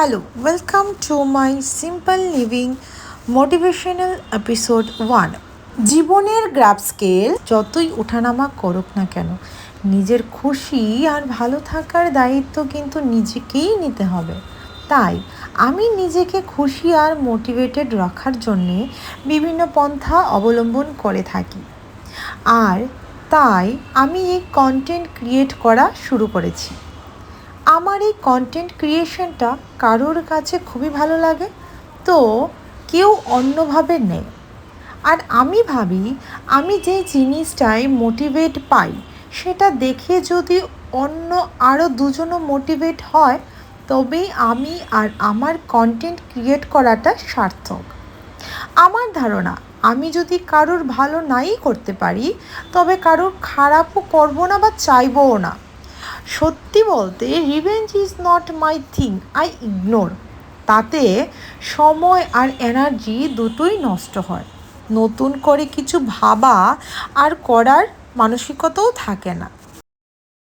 Hello, welcome to my Simple Living Motivational Episode 1. জীবনের graph scale যতই ওঠানামা করুক না কেন, নিজের খুশি আর ভালো থাকার দায়িত্ব কিন্তু নিজেকেই নিতে হবে। তাই আমি নিজেকে খুশি আর মোটিভেটেড রাখার জন্যে বিভিন্ন পন্থা অবলম্বন করে থাকি। আর তাই আমি এই কন্টেন্ট ক্রিয়েট করা শুরু করেছি। আমার এই কন্টেন্ট ক্রিয়েশনটা কারোর কাছে খুবই ভালো লাগে, তো কেউ অন্যভাবে নেয়। আর আমি ভাবি আমি যে জিনিসটায় মোটিভেট পাই সেটা দেখে যদি অন্য আরও দুজনও মোটিভেট হয়, তবেই আমি আর আমার কন্টেন্ট ক্রিয়েট করাটা সার্থক। আমার ধারণা, আমি যদি কারোর ভালো নাই করতে পারি, তবে কারোর খারাপও করবো না বা চাইবও না। সত্যি বলতে revenge is not my thing, I ignore. তাতে সময় আর এনার্জি দুটোই নষ্ট হয়। নতুন করে কিছু ভাবা আর করার মানসিকতাও থাকে না।